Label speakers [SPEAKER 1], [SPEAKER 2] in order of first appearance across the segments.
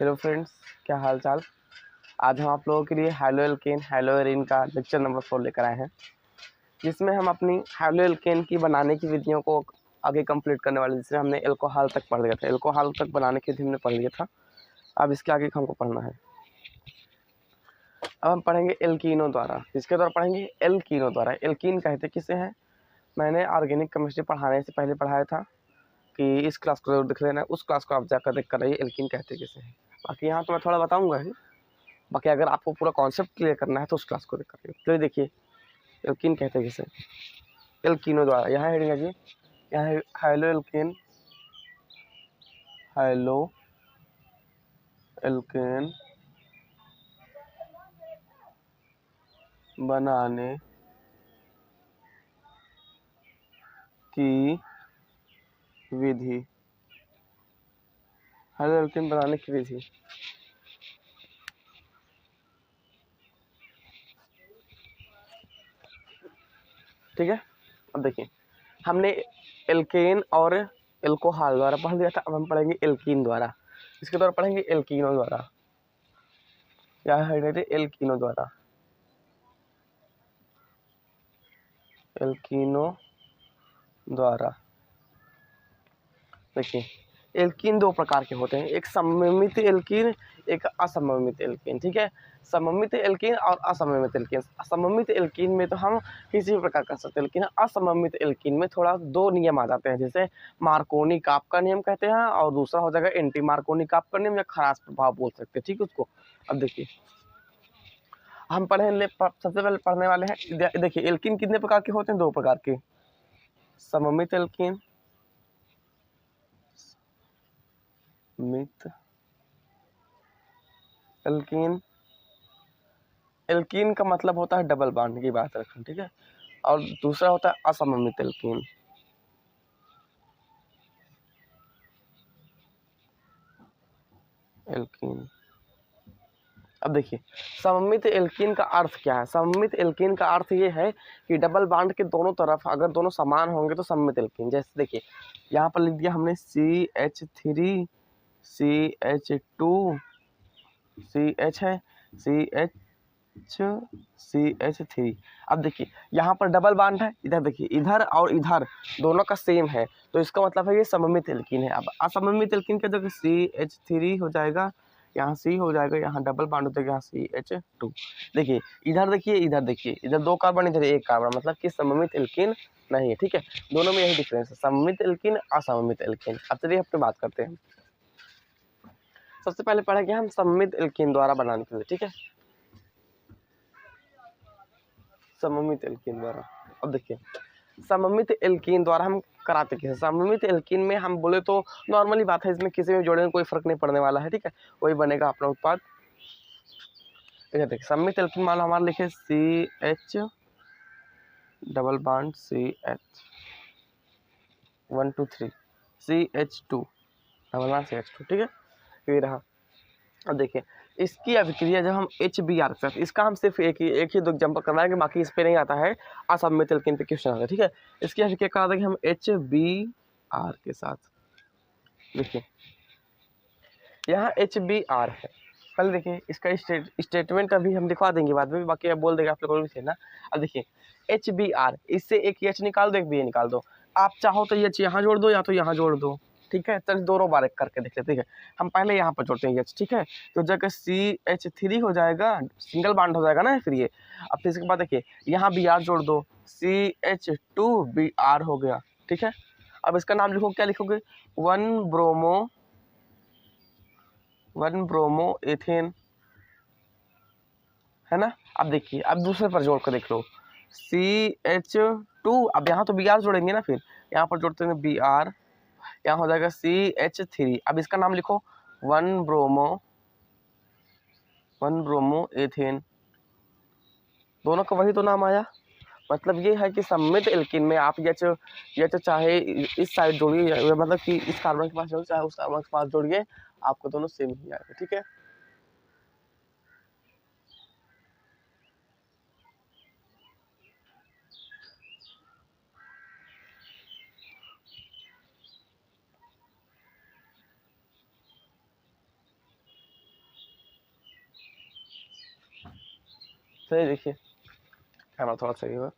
[SPEAKER 1] Hello friends, क्या हाल चाल। आज हम आप लोगों के लिए हैलोएल्केन हैलोएरीन का लेक्चर नंबर 4 लेकर आए हैं, जिसमें हम अपनी हैलोएल्केन की बनाने की विधियों को आगे कंप्लीट करने वाले, जिसमें हमने एल्कोहल तक पढ़ लिया था। एल्कोहल तक बनाने की विधि हमने पढ़ लिया था। अब इसके आगे हमको पढ़ना है। अब हम पढ़ेंगे एल्कीनों द्वारा। इसके द्वारा पढ़ेंगे एल्कीनों द्वारा। एल्कीन कहते किसे हैं, मैंने ऑर्गेनिक केमिस्ट्री पढ़ाने से पहले पढ़ाया था कि इस क्लास को जरूर देख लेना। उस क्लास को आप जाकर देख कर रहिए एल्कीन कहते किसे हैं। बाकी यहाँ तो मैं थोड़ा बताऊँगा ही, बाकी अगर आपको पूरा कॉन्सेप्ट क्लियर करना है तो उस क्लास को देख कर। तो देखिए एल्कीन कहते हैं किसे, एल्कीनों द्वारा। यहाँ हेडिंग है जी, यहाँ है हैलो एल्केन, हैलो एल्केन बनाने की विधि। हैलो एल्केन बनाने की विधि। ठीक है, अब देखिए हमने एल्केन और एल्कोहल द्वारा पढ़ दिया था। अब हम पढ़ेंगे एल्कीन द्वारा। इसके द्वारा पढ़ेंगे एल्कीनों द्वारा। यहाँ हेडिंग है एल्कीनों द्वारा। एल्कीनों द्वारा देखिए एल्कीन दो प्रकार के होते हैं, एक सममित एल्कीन, एक असममित एल्कीन। ठीक है, सममित एल्कीन और असममित एल्कीन। सममित एल्कीन में तो हम किसी भी प्रकार कर सकते हैं, लेकिन असममित एल्कीन में थोड़ा दो नियम आ जाते हैं, जैसे मार्कोनी काप का नियम कहते हैं, और दूसरा हो जाएगा एंटी मार्कोनी काप का नियम, या खरास प्रभाव बोल सकते हैं। ठीक है उसको। अब देखिए हम सबसे पहले पढ़ने वाले हैं। देखिए एल्कीन कितने प्रकार के होते हैं, दो प्रकार के, सममित एल्कीन, मित एल्कीन। एल्कीन का मतलब होता है डबल बॉन्ड की बात रखें, ठीक है। और दूसरा होता है असममित एल्कीन। एल्कीन अब देखिए सममित एल्कीन का अर्थ क्या है। सममित एल्कीन का अर्थ ये है कि डबल बॉन्ड के दोनों तरफ अगर दोनों समान होंगे तो सममित एल्कीन। जैसे देखिए यहाँ पर लिख दिया हमने CH3 CH2 CH है CH3। अब देखिए यहाँ पर डबल बॉन्ड है, इधर देखिए इधर और इधर दोनों का सेम है, तो इसका मतलब है ये सममित एल्कीन है। अब असममित एल्कीन का देखिए CH3 हो जाएगा, यहाँ C हो जाएगा, यहाँ डबल बॉन्ड हो जाएगा, यहाँ CH2। देखिए इधर देखिए इधर देखिए, इधर दो कार्बन इधर एक कार्बन, मतलब कि सममित एल्कीन नहीं है। ठीक है, दोनों में यही डिफरेंस है, सममित एल्कीन असममित एल्कीन। अब चलिए अपनी बात करते हैं। सबसे पहले पढ़ेंगे हम सममित एल्कीन द्वारा बनाने के लिए। ठीक है, सममित एल्कीन द्वारा। अब देखिए सममित एल्कीन द्वारा हम कराते कैसे। सममित एल्कीन में हम बोले तो नॉर्मली बात है, इसमें किसी में जोड़ने में कोई फर्क नहीं पड़ने वाला है। ठीक है, वही बनेगा अपना उत्पाद। देखिए सममित एल्कीन मान लो हमारा लिखे CH double bond CH 1 2 3 CH2 double bond CH2। ठीक है, ये रहा। अब देखिए इसकी अभिक्रिया जब हम HBr के साथ, इसका हम सिर्फ एक ही दो एग्जाम्पल करवाएंगे, बाकी इस पे नहीं आता है, असममित एल्कीन पे क्वेश्चन आता है। ठीक है, इसकी अभिक्रिया करा देंगे हम HBr के साथ। देखिए यहाँ HBr है, पहले देखिए इसका स्टेटमेंट अभी हम दिखवा देंगे बाद में, बाकी अब बोल देगा आप लोगों को ना। अब देखिए HBr, इससे एक H निकाल दो, एक B निकाल दो। आप चाहो तो H यहाँ जोड़ दो या तो यहाँ जोड़ दो। ठीक है, चलिए दोनों बार एक करके देख लेते हैं। ठीक है, हम पहले यहाँ पर जोड़ते हैं H। ठीक है, तो जगह CH3 हो जाएगा, सिंगल बॉन्ड हो जाएगा ना फिर ये। अब फिर इसके बाद देखिए यहाँ Br जोड़ दो, CH2Br हो गया। ठीक है, अब इसका नाम लिखो, क्या लिखोगे, 1 ब्रोमो एथेन, है ना। अब देखिए अब दूसरे पर जोड़ कर देख लो, CH2, अब यहाँ तो Br जोड़ेंगे ना, फिर यहाँ पर जोड़ते हैं Br, यहाँ हो जाएगा CH3। अब इसका नाम लिखो 1 ब्रोमो एथेन। दोनों का वही तो नाम आया। मतलब ये है कि सममित एल्कीन में आप ये चाहे इस साइड जोड़िए, मतलब कि इस कार्बन के पास जोड़िए चाहे उस कार्बन के पास जोड़िए, आपको दोनों सेम ही आएगा। ठीक है, तो ये देखिए कैमरा थोड़ा सही हुआ।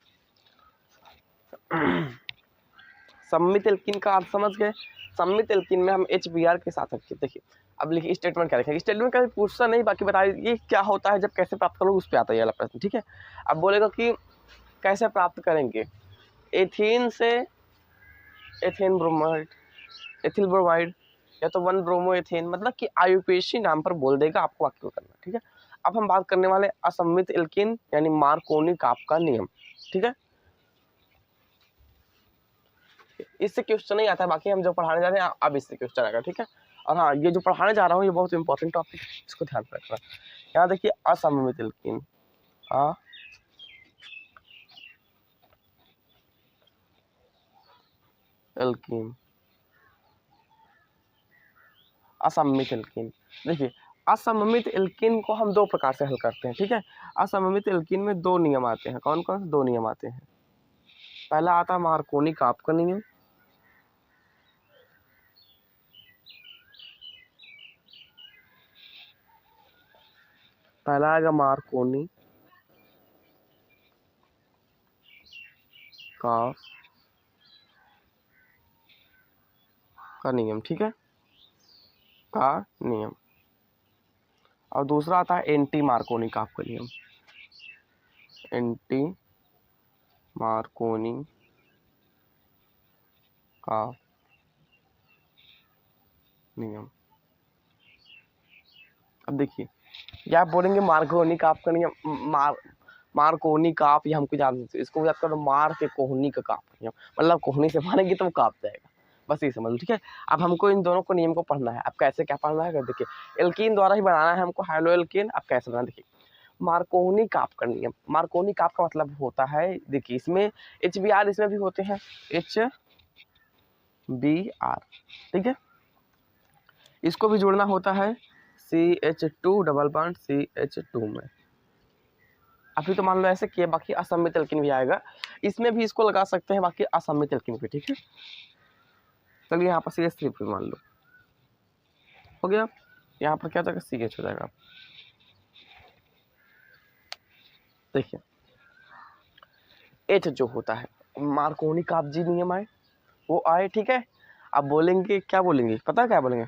[SPEAKER 1] सम्मित एल्कीन का अर्थ समझ गए। सम्मित एल्कीन में हम HBr के साथ रखिए। देखिए अब लिखिए स्टेटमेंट क्या लिखेंगे। स्टेटमेंट का पूछता नहीं, बाकी बताइए ये क्या होता है, जब कैसे प्राप्त करोगे उस पर आता है ये वाला प्रश्न, ठीक है। अब बोलेगा कि कैसे प्राप्त करेंगे, एथीन से एथेन ब्रोमाइड, एथिल ब्रोमाइड, या तो 1 ब्रोमो एथेन, मतलब कि आयुपेशी नाम पर बोल देगा, आपको वाक्य करना, ठीक है। अब हम बात करने वाले असम्मित एल्कीन यानी मार्कोनी काप का नियम, ठीक है। इससे क्वेश्चन नहीं आता है, बाकी हम जो पढ़ाने जा रहे हैं अब इससे क्वेश्चन आएगा, ठीक है। और हाँ, ये जो पढ़ाने जा रहा हूँ ये बहुत इंपॉर्टेंट टॉपिक है, इसको ध्यान रखना। यहाँ देखिए असम्मित एल्कीन, एल्कीन, असम्मित एल्कीन। देखिए असममित एल्कीन को हम 2 प्रकार से हल करते हैं, ठीक है। असममित एल्कीन में 2 नियम आते हैं। कौन कौन से 2 नियम आते हैं? पहला आता है मार्कोनी काप का नियम, पहला आएगा मार्कोनी काप का नियम, ठीक है, का नियम। और दूसरा आता है एंटी मार्कोनी काप का नियम, एंटी मार्कोनी का नियम। अब देखिए या आप बोलेंगे मार्कोनी काप का नियम, मार्कोनी काप, ये हमको याद नहीं, इसको याद करो मार के कोहनी का काप नियम, मतलब कोहनी से मारेंगे तो वो काप जाएगा, बस ये समझ लो, ठीक है। अब हमको इन दोनों को नियम को पढ़ना है। अब कैसे क्या पढ़ना है, देखिए एल्कीन द्वारा ही बनाना है हमको, हाइड्रो एल्कीन। अब कैसे बनाना, देखिए मार्कोनी काप का नियम। मार्कोनी काप का मतलब होता है, देखिए इसमें HBr इसमें भी होते हैं, HBr, ठीक है। इसको भी जोड़ना होता है CH2 डबल बॉन्ड CH2 में। अभी तो मान लो ऐसे किए, बाकी असम्मित एल्कीन भी आएगा, इसमें भी इसको लगा सकते हैं, बाकी असम्मित एल्कीन भी, ठीक है। चलिए यहाँ पर CH3 मान लो हो गया, यहाँ पर क्या हो जाएगा CH हो जाएगा। देखिए H जो होता है, मार्कोनी कापजी नियम आए, वो आए, ठीक है। अब बोलेंगे क्या बोलेंगे, पता है क्या बोलेंगे,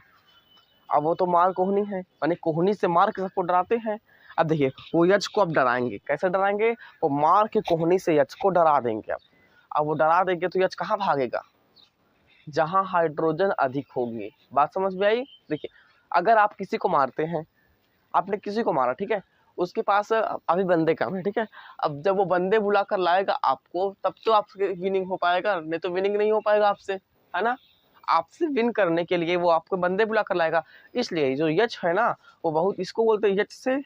[SPEAKER 1] अब वो तो मार कोहनी है, यानी कोहनी से मार के सबको डराते हैं। अब देखिए वो यक्ष को अब डराएंगे, कैसे डराएंगे, वो मार के कोहनी से यक्ष को डरा देंगे। अब वो डरा देंगे तो यक्ष कहाँ भागेगा, जहाँ हाइड्रोजन अधिक होगी। बात समझ में आई। देखिए अगर आप किसी को मारते हैं, आपने किसी को मारा, ठीक है, उसके पास अभी बंदे कम है, ठीक है। अब जब वो बंदे बुला कर लाएगा आपको, तब तो आपसे विनिंग हो पाएगा, नहीं तो विनिंग नहीं हो पाएगा आपसे, है ना। आपसे विन करने के लिए वो आपको बंदे बुला कर लाएगा। इसलिए जो यक्ष है ना, वो बहुत, इसको बोलते हैं यक्ष से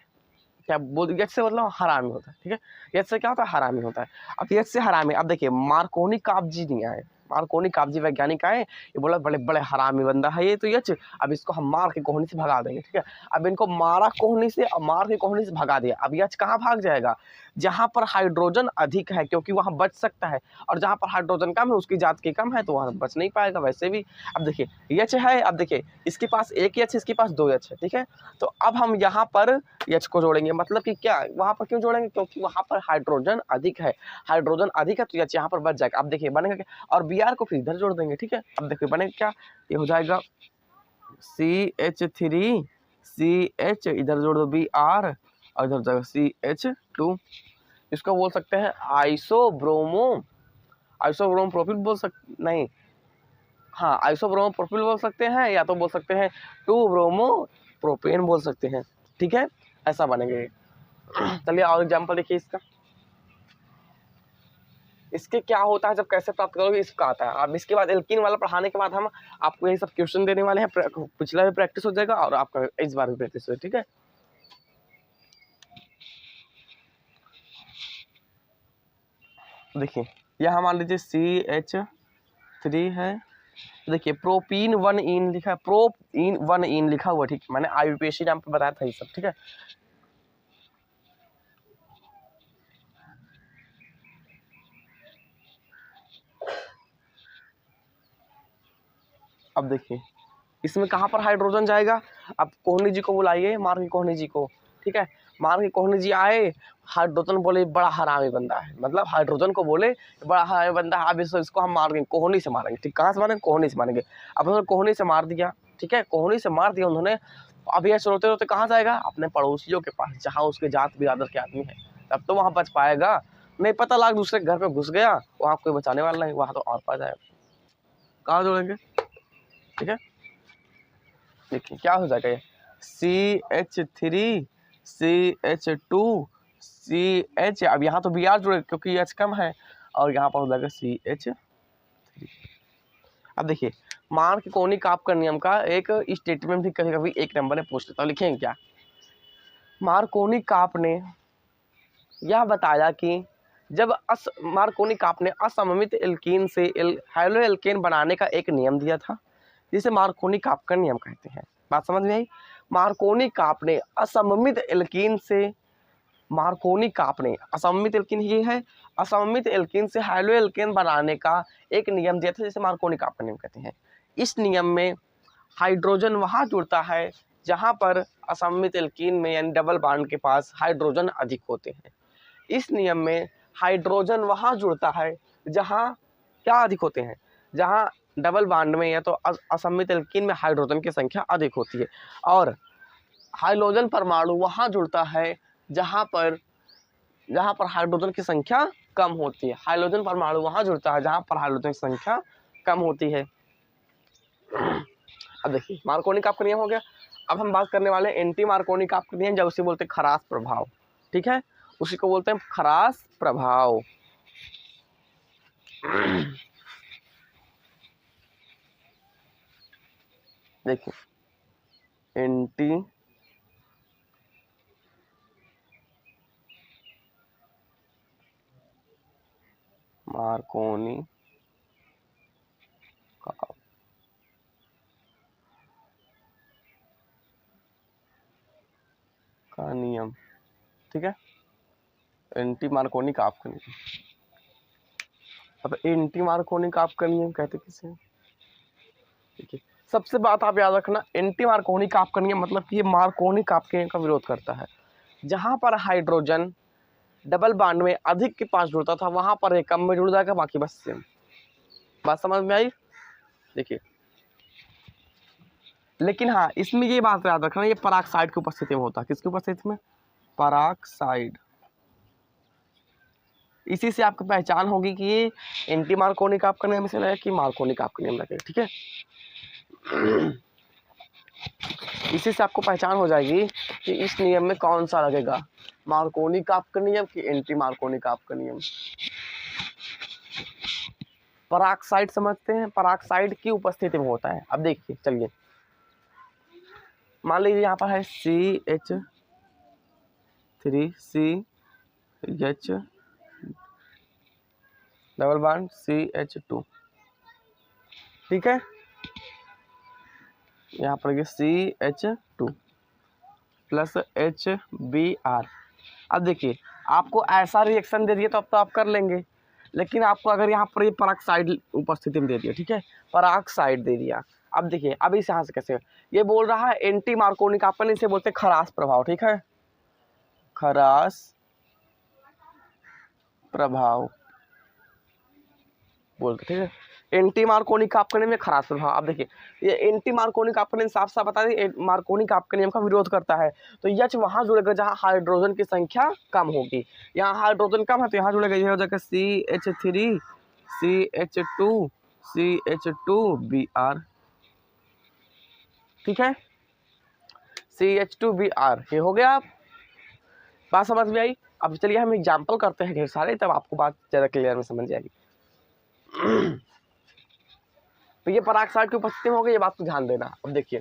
[SPEAKER 1] क्या बोल, यक्ष से मतलब हरामी होता है, ठीक है। यक्ष से क्या होता है, हरामी होता है। अब यक्ष से हरामी, अब देखिए मार्कोनी कापजी नहीं आए, मार्कोनी कापजी वैज्ञानिक आए, ये बोला बड़े बड़े हरामी बंदा है ये तो यक्ष, अब इसको हम मार के कोहनी से भगा देंगे, ठीक है। अब इनको मारा कोहनी से, अब मार के कोहनी से भगा दिया, अब यक्ष कहाँ भाग जाएगा, जहां पर हाइड्रोजन अधिक है, क्योंकि वहां बच सकता है, और जहां पर हाइड्रोजन कम है, उसकी जात की कम है, तो वहां बच नहीं पाएगा वैसे भी। अब देखिए यक्ष है, अब देखिए इसके पास एक यक्ष, इसके पास 2 यक्ष है, ठीक है। तो अब हम यहाँ पर यक्ष को जोड़ेंगे, मतलब कि क्या, वहां पर क्यों जोड़ेंगे, क्योंकि वहां पर हाइड्रोजन अधिक है, हाइड्रोजन अधिक है तो यक्ष यहाँ पर बच जाएगा। अब देखिए बनेगा क्या, और Br को फिर इधर जोड़ देंगे, ठीक है। अब देखिए बनेगा क्या, ये हो जाएगा CH3 CH, इधर जोड़ दो Br, और इधर जाएगा CH2। इसको बोल सकते हैं आइसोब्रोमो, आइसोब्रोम प्रोपिल बोल सकते, नहीं, हाँ आइसोब्रोमो प्रोपिल बोल सकते हैं, या तो बोल सकते हैं 2 ब्रोमो प्रोपेन बोल सकते हैं, ठीक है। ऐसा बनेंगे। चलिए और एग्जाम्पल देखिए इसका, इसके क्या होता है, जब कैसे प्राप्त करोगे इसका आता है। अब इसके बाद एल्कीन वाला पढ़ाने के बाद हम आपको यही सब क्वेश्चन देने वाले हैं, पिछला भी प्रैक्टिस हो जाएगा और आपका इस बार भी प्रैक्टिस हो, ठीक है। देखिए यह मान लीजिए CH3 है, देखिए प्रोपीन 1 इन लिखा है, प्रोपीन 1 इन लिखा हुआ, ठीक, मैंने आयुपेशी नाम पर बताया था ये सब, ठीक है। अब देखिए इसमें कहाँ पर हाइड्रोजन जाएगा, अब कोहनी जी को बुलाइए, मार के कोहनी जी को, ठीक है। मार के कोहनी जी आए, हाइड्रोजन बोले बड़ा हरामी बंदा है, मतलब हाइड्रोजन को बोले बड़ा हरामी बंदा है, अब इसको हम मारेंगे, कोहनी से मारेंगे। ठीक, कहाँ से मारेंगे? कोहनी से मारेंगे। अब उन्होंने कोहनी से मार दिया, ठीक है, कोहनी से मार दिया उन्होंने। अब ये रोते रोते कहाँ जाएगा? अपने पड़ोसियों के पास, जहाँ उसके जात बिरादर के आदमी है, तब तो वहाँ बच पाएगा। नहीं पता लगा दूसरे घर पे घुस गया, वहाँ कोई बचाने वाला नहीं, वहाँ तो और पा जाएगा। कहाँ जोड़ेंगे? ठीक है, देखिए क्या हो जाएगा, ये CH3 CH2 CH, अब यहाँ तो Br जुड़े क्योंकि H कम है, और यहाँ पर हो जाएगा CH3। अब देखिए मार के कोनिक आपका नियम का एक स्टेटमेंट भी कभी कभी एक नंबर में पूछ लेता हूँ, लिखेंगे क्या? मार्कोनिक आपने यह बताया कि जब मार्कोनिक आपने असममित एल्कीन से हैलो एल्केन बनाने का एक नियम दिया था, जिसे मार्कोनिक आप का नियम कहते हैं। बात समझ में आई? मार्कोनिक आपने असममित एल्कीन से, मार्कोनिक आपने असममित एल्कीन ये है, असममित एल्कीन से हैलो एल्केन बनाने का एक नियम दिया था, जिसे मार्कोनिक आप का नियम कहते हैं। इस नियम में हाइड्रोजन वहाँ जुड़ता है जहाँ पर असममित एल्कीन में यानी डबल बॉन्ड के पास हाइड्रोजन अधिक होते हैं। इस नियम में हाइड्रोजन वहाँ जुड़ता है जहाँ क्या अधिक होते हैं? जहाँ डबल बॉन्ड में या तो असममित एल्कीन में हाइड्रोजन की संख्या अधिक होती है, और हाइड्रोजन परमाणु वहाँ जुड़ता है जहाँ पर हाइड्रोजन की संख्या कम होती है। हाइड्रोजन परमाणु वहाँ जुड़ता है जहाँ पर हाइड्रोजन की संख्या कम होती है। अब देखिए मार्कोनिक आपका नियम हो गया। अब हम बात करने वाले हैं एंटी मार्कोनिक आपका नियम, जब उसे बोलते हैं खरास प्रभाव। ठीक है, उसी को बोलते हैं खरास प्रभाव। देखिए एंटी मार्कोनी का नियम, ठीक है, एंटी मार्कोनिक आपका नियम। अब एंटी मार्कोनिक आपका नियम कहते किसे? देखिए सबसे बात आप याद रखना, एंटी मार्कोनिक आपका नियम मतलब कि ये मार्कोनिक आपके नियम का विरोध करता है। जहां पर हाइड्रोजन डबल बॉन्ड में अधिक के पास जुड़ता था, वहां पर एक कम में जुड़ जाएगा, बाकी बस सेम। बात समझ में आई? देखिए लेकिन हाँ इसमें ये बात याद रखना, ये पराक्साइड की उपस्थिति में होता है। किसकी उपस्थिति में? पराक्साइड। इसी से आपको पहचान होगी कि ये एंटी मार्कोनिक आपका नियम से लगेगा कि मार्कोनिक आपका नियम लगेगा। ठीक है, इसी से आपको पहचान हो जाएगी कि इस नियम में कौन सा लगेगा, मार्कोनिक आपका नियम कि एंटी मार्कोनिक आपका नियम। पराक्साइड समझते हैं, पराक्साइड की उपस्थिति में होता है। अब देखिए चलिए मान लीजिए यहाँ पर है CH3CH डबल बॉन्ड CH2, ठीक है, यहाँ पर CH2 प्लस HBr। अब देखिए आपको ऐसा रिएक्शन दे दिया तो अब तो आप कर लेंगे, लेकिन आपको अगर यहाँ पर ये पराक्साइड उपस्थिति में दे दिया, ठीक है, पराक्साइड दे दिया। अब देखिए अब इस यहाँ से कैसे, ये बोल रहा है एंटी मार्कोनिक आपका, इसे बोलते हैं खरास प्रभाव। ठीक है, खरास प्रभाव बोलते, ठीक है, एंटी मार्कोनिक आपका नियम खरास प्रभाव। अब देखिए ये एंटी मार्कोनिक आपका नियम साफ साफ बता दें, मार्कोनिक आपके नियम का विरोध करता है। तो यह वहां जुड़ेगा जहां हाइड्रोजन की संख्या कम होगी। यहाँ हाइड्रोजन कम है तो यहाँ जुड़ेगा, ये हो जाएगा CH3 CH2 CH2Br। ठीक है, CH2Br ये हो गया। बात समझ में आई? अब चलिए हम एग्जाम्पल करते हैं ढेर सारे, तब आपको बात ज्यादा क्लियर में समझ जाएगी। तो ये पराक्साइड की उपस्थिति में हो गई, ये बात को ध्यान देना। अब देखिए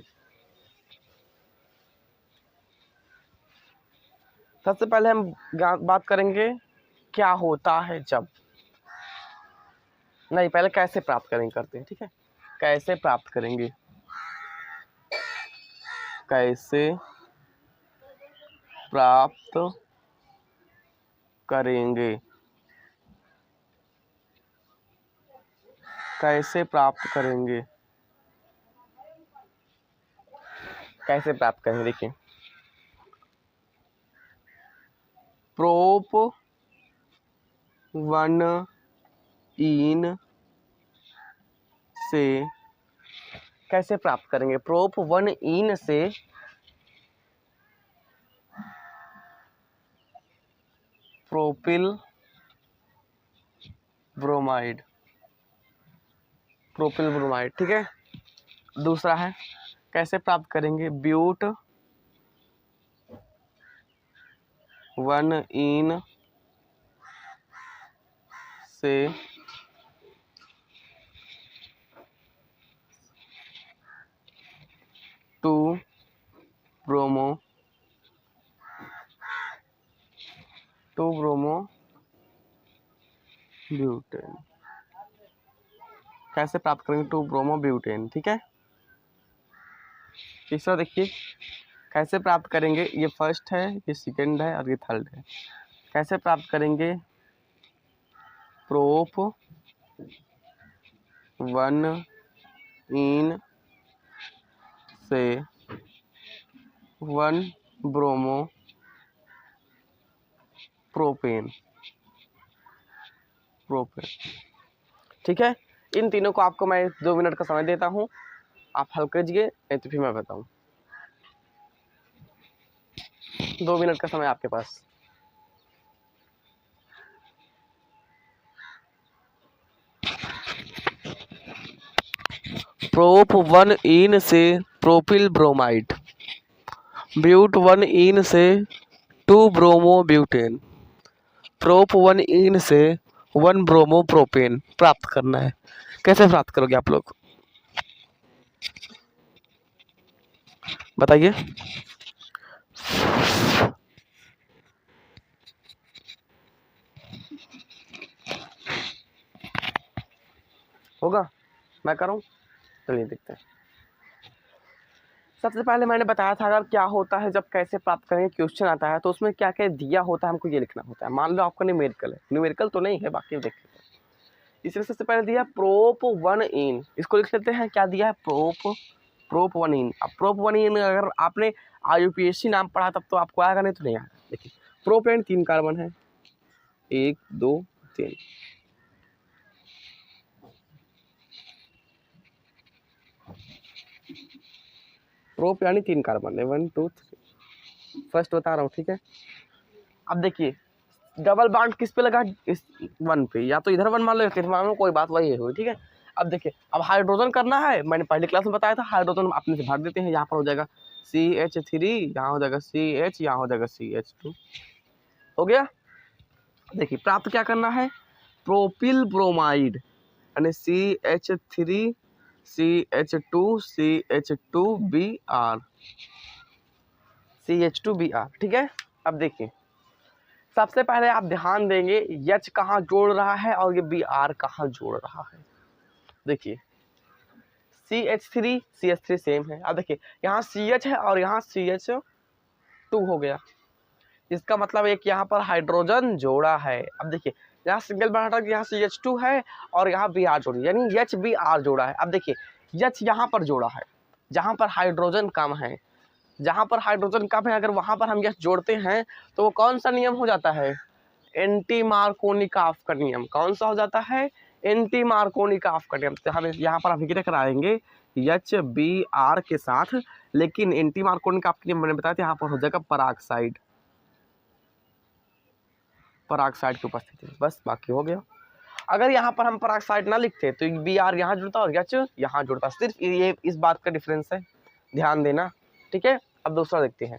[SPEAKER 1] सबसे पहले हम बात करेंगे क्या होता है जब, नहीं पहले कैसे प्राप्त करेंगे करते हैं। ठीक है, कैसे प्राप्त करेंगे, कैसे प्राप्त करेंगे, कैसे प्राप्त करेंगे, कैसे प्राप्त करेंगे। देखिए प्रोप वन इन से कैसे प्राप्त करेंगे? प्रोप वन इन से प्रोपिल ब्रोमाइड, प्रोपिल ब्रोमाइड, ठीक है। दूसरा है कैसे प्राप्त करेंगे? ब्यूट वन इन से टू ब्रोमो ब्यूटेन। कैसे प्राप्त करेंगे? टू ब्रोमो ब्यूटेन, ठीक है। तीसरा देखिए कैसे प्राप्त करेंगे? ये फर्स्ट है, ये सेकंड है और ये थर्ड है। कैसे प्राप्त करेंगे? प्रोप वन इन से वन ब्रोमो प्रोपेन, ठीक है। इन तीनों को आपको मैं 2 मिनट का समय देता हूँ, आप हल कीजिए, नहीं तो फिर मैं बताऊँ। 2 मिनट का समय आपके पास। प्रोप वन इन से propyl bromide, but one ene से two bromo butane, prop one ene से वन ब्रोमो प्रोपेन प्राप्त करना है। कैसे प्राप्त करोगे आप लोग बताइए? होगा, मैं करूं? चलिए देखते हैं। सबसे पहले मैंने बताया था अगर क्या होता है जब कैसे प्राप्त करेंगे क्वेश्चन आता है तो उसमें क्या क्या दिया होता है, हमको ये लिखना होता है। मान लो आपका न्यूमेरिकल है, न्यूमेरिकल तो नहीं है, बाकी देख लेते हैं। इसमें सबसे पहले दिया प्रोप वन इन, इसको लिख लेते हैं। क्या दिया है? प्रोप वन इन। अब प्रोप वन इन अगर आपने IUPAC नाम पढ़ा तब तो आपको आएगा, नहीं तो नहीं आएगा। देखिए प्रोपेन 3 कार्बन है, 1 2 3। प्रोप यानी 3 कार्बन है, 1 2 3, फर्स्ट बता रहा हूँ, ठीक है। अब देखिए डबल बॉन्ड किस पे लगा? इस वन पे, या तो इधर वन मान लो या इधर मान लो, कोई बात वही हुई, ठीक है। अब देखिए अब हाइड्रोजन करना है, मैंने पहले क्लास में बताया था, हाइड्रोजन अपने से भर देते हैं। यहाँ पर हो जाएगा CH3, यहाँ हो जाएगा CH, यहाँ हो जाएगा CH2, हो गया। देखिए प्राप्त क्या करना है? प्रोपिल ब्रोमाइड यानी CH3 CH2 CH2Br, CH2Br, ठीक है। अब देखिए सबसे पहले आप ध्यान देंगे H कहाँ जोड़ रहा है और ये Br कहाँ जोड़ रहा है। देखिए CH3 सेम है। अब देखिए यहाँ CH है और यहाँ CH2 हो गया, इसका मतलब एक यहाँ पर हाइड्रोजन जोड़ा है। अब देखिए यहाँ सिंगल बॉन्ड हटा, यहाँ CH2 है और यहाँ Br जोड़ी, यानी HBr जोड़ा है। अब देखिए H यहाँ पर जोड़ा है जहाँ पर हाइड्रोजन कम है, जहाँ पर हाइड्रोजन कम है अगर वहाँ पर हम H जोड़ते हैं तो वो कौन सा नियम हो जाता है? एंटी मार्कोनिकॉफ का नियम। कौन सा हो जाता है? एंटी मार्कोनिकॉफ का नियम। तो हम यहाँ पर अभिक्रिया कराएंगे HBr के साथ, लेकिन एंटी मार्कोनिकॉफ के नियम मैंने बताया था, यहाँ पर हो जाएगा पराक्साइड, पराक्साइड की उपस्थिति में, बस बाकी हो गया। अगर यहाँ पर हम पराक्साइड ना लिखते तो Br यहाँ जुड़ता और H यहाँ जुड़ता, सिर्फ ये इस बात का डिफरेंस है, ध्यान देना, ठीक है। अब दूसरा देखते हैं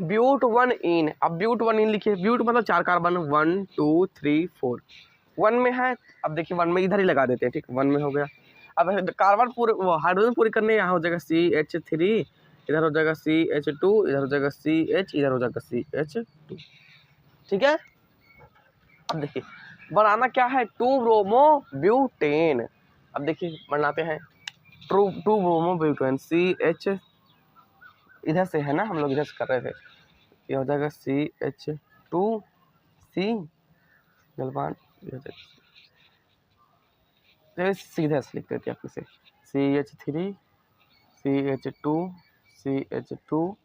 [SPEAKER 1] ब्यूट वन इन। अब ब्यूट वन इन लिखिए, ब्यूट मतलब 4 कार्बन, 1 2 3 4, 1 में है। अब देखिए 1 में इधर ही लगा देते हैं, ठीक, 1 में हो गया। अब कार्बन पूरे हाइड्रोजन पूरी करने, यहाँ हो जाएगा CH3, इधर हो जाएगा CH2, इधर हो जाएगा CH, इधर हो जाएगा CH2, ठीक है। अब देखिए बनाना क्या है? 2 ब्रोमो ब्यूटेन। अब देखिए बनाते हैं 2 ब्रोमो ब्यूटेन, CH इधर से है ना, हम लोग इधर से कर रहे थे, ये हो जाएगा CH2C जलपान, सीधे से लिख देते हैं अपने से CH3 CH2 CH2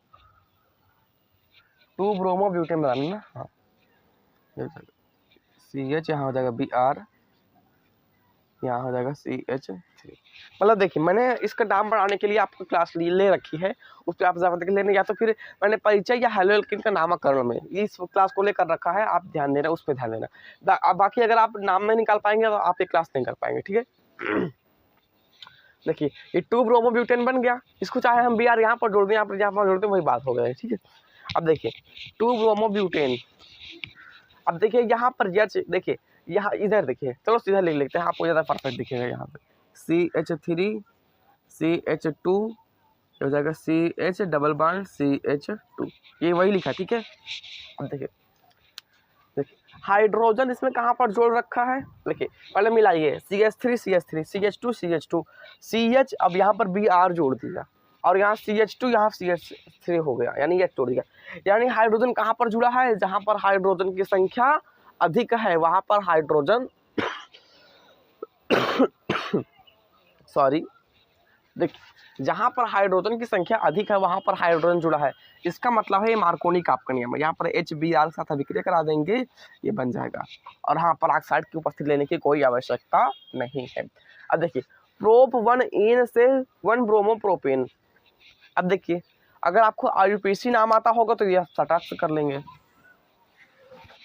[SPEAKER 1] 2 bromo butane बनाना ना, हाँ CH, यहाँ हो जाएगा Br, यहाँ हो जाएगा CH3। मतलब देखिए मैंने इसका नाम बढ़ाने के लिए आपको क्लास ले रखी है, उस पर आप ज़्यादा लेने, या तो फिर मैंने परिचय या हेलो एल्किन का नामकरण में इस क्लास को लेकर रखा है, आप ध्यान देना, उस पर ध्यान देना। बाकी अगर आप नाम नहीं निकाल पाएंगे तो आप ये क्लास नहीं कर पाएंगे, ठीक है। देखिए ये 2 ब्रोमो ब्यूटेन बन गया, इसको चाहे हम Br यहाँ पर जोड़ दें, यहाँ पर जोड़ दें, वही बात हो गया है, ठीक है। अब देखिए 2 ब्रोमो ब्यूटेन, अब देखिए यहाँ पर देखिए यहाँ इधर देखिए, चलो सीधा लिख लेते हैं, आपको ज़्यादा परफेक्ट दिखेगा। यहाँ पे CH3 CH2 हो जाएगा CH डबल बॉन्ड CH2, ये वही लिखा, ठीक है। अब देखिए हाइड्रोजन इसमें कहाँ पर जोड़ रखा है, देखिए पहले मिलाइए CH3 CH3 CH2 CH2 CH, अब यहाँ पर Br जोड़ दिया, और यहाँ CH2 यहाँ CH3 हो गया, यानी ये जोड़ दिया। यानी हाइड्रोजन कहाँ पर जुड़ा है, जहाँ पर हाइड्रोजन की संख्या अधिक है वहाँ पर हाइड्रोजन सॉरी देखिए जहाँ पर हाइड्रोजन की संख्या अधिक है वहाँ पर हाइड्रोजन जुड़ा है, इसका मतलब है ये मार्कोनी-काप का नियम है। यहाँ पर HBr के साथ अभिक्रिया करा देंगे, ये बन जाएगा, और हाँ पराक्साइड की उपस्थिति लेने की कोई आवश्यकता नहीं है। अब देखिए प्रोप 1 से 1 ब्रोमो प्रोपेन। अब देखिए अगर आपको IUPAC नाम आता होगा तो ये सटाक से कर लेंगे।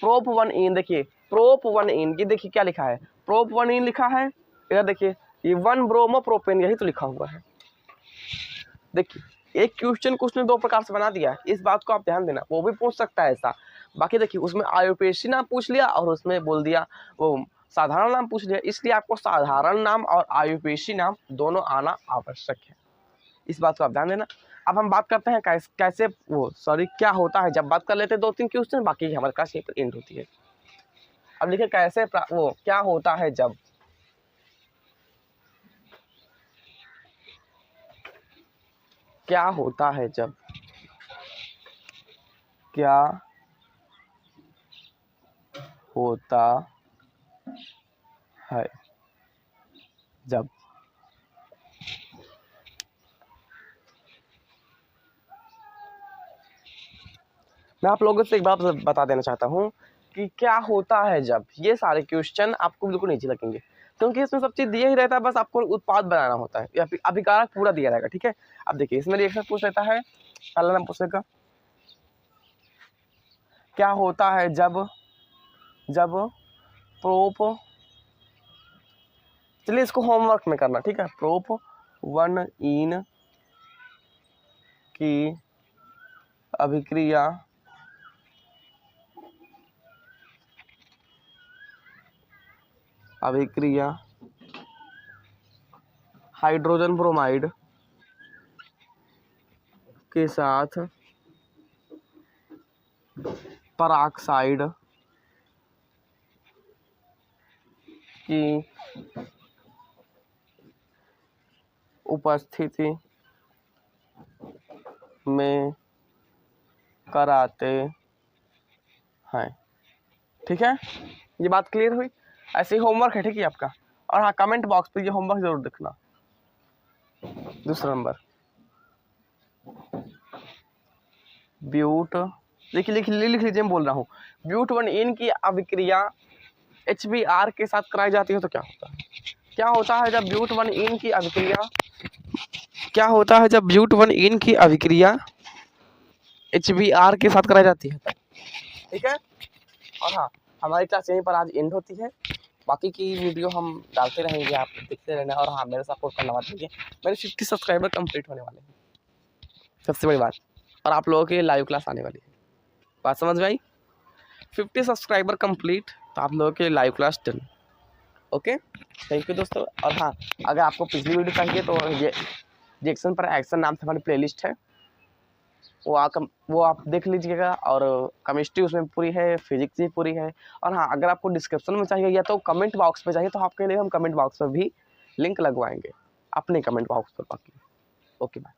[SPEAKER 1] प्रोप 1 देखिए, प्रोप 1 की देखिए क्या लिखा है, प्रोप 1 लिखा है, इधर देखिए ये 1 ब्रोमो प्रोपेन, यही तो लिखा हुआ है। देखिए एक क्वेश्चन को उसने 2 प्रकार से बना दिया, इस बात को आप ध्यान देना, वो भी पूछ सकता है ऐसा। बाकी देखिए उसमें IUPAC नाम पूछ लिया और उसमें बोल दिया वो साधारण नाम पूछ लिया, इसलिए आपको साधारण नाम और IUPAC नाम दोनों आना आवश्यक है, इस बात को आप ध्यान देना। अब हम बात करते हैं कैसे वो क्या होता है जब, बात कर लेते हैं 2-3 क्वेश्चन, बाकी हमारे क्लास यहीं पर एंड होती है। अब देखिए कैसे वो क्या होता है जब, क्या होता है जब, क्या होता है जब, मैं आप लोगों से एक बात बता देना चाहता हूँ कि क्या होता है जब, ये सारे क्वेश्चन आपको बिल्कुल नहीं लगेंगे, क्योंकि इसमें सब चीज़ दिया ही रहता है, बस आपको उत्पाद बनाना होता है, या फिर अभिकारक पूरा दिया रहेगा, ठीक है। अब देखिए इसमें रिएक्शन पूछ लेता है, पहला नाम पूछेगा क्या होता है जब प्रोप, चलिए इसको होमवर्क में करना, ठीक है। प्रोप 1 की अभिक्रिया हाइड्रोजन ब्रोमाइड के साथ पराक्साइड की उपस्थिति में कराते हैं, ठीक है। ये बात क्लियर हुई, ऐसे ही होमवर्क है, ठीक है आपका। और हाँ कमेंट बॉक्स पे ये होमवर्क जरूर लिखना। दूसरा नंबर ब्यूट, लिख लीजिए, मैं बोल रहा हूँ ब्यूट 1 की अभिक्रिया HBr के साथ कराई जाती है तो क्या होता है, क्या होता है जब ब्यूट 1 की अभिक्रिया, क्या होता है जब ब्यूट 1 की अभिक्रिया HBr के साथ कराई जाती है, ठीक है। और हाँ हमारी क्लास यहीं पर आज एंड होती है, बाकी की वीडियो हम डालते रहेंगे, आप देखते रहना। और हाँ मेरे सपोर्ट करना मत भूलिए, मेरे 50 सब्सक्राइबर कंप्लीट होने वाले हैं, सबसे बड़ी बात, और आप लोगों की लाइव क्लास आने वाली है, बात समझ में आई। 50 सब्सक्राइबर कंप्लीट तो आप लोगों की live class done, okay. Thank you दोस्तों। और हाँ अगर आपको पिछली वीडियो चाहिए तो रिएक्शन पर एक्शन नाम से हमारी प्लेलिस्ट है, वो आप देख लीजिएगा। और केमिस्ट्री उसमें पूरी है, फिजिक्स भी पूरी है। और हाँ अगर आपको डिस्क्रिप्शन में चाहिए या तो कमेंट बॉक्स में चाहिए तो आपके लिए हम कमेंट बॉक्स में भी लिंक लगवाएंगे, अपने कमेंट बॉक्स पर बाकी। Okay bye.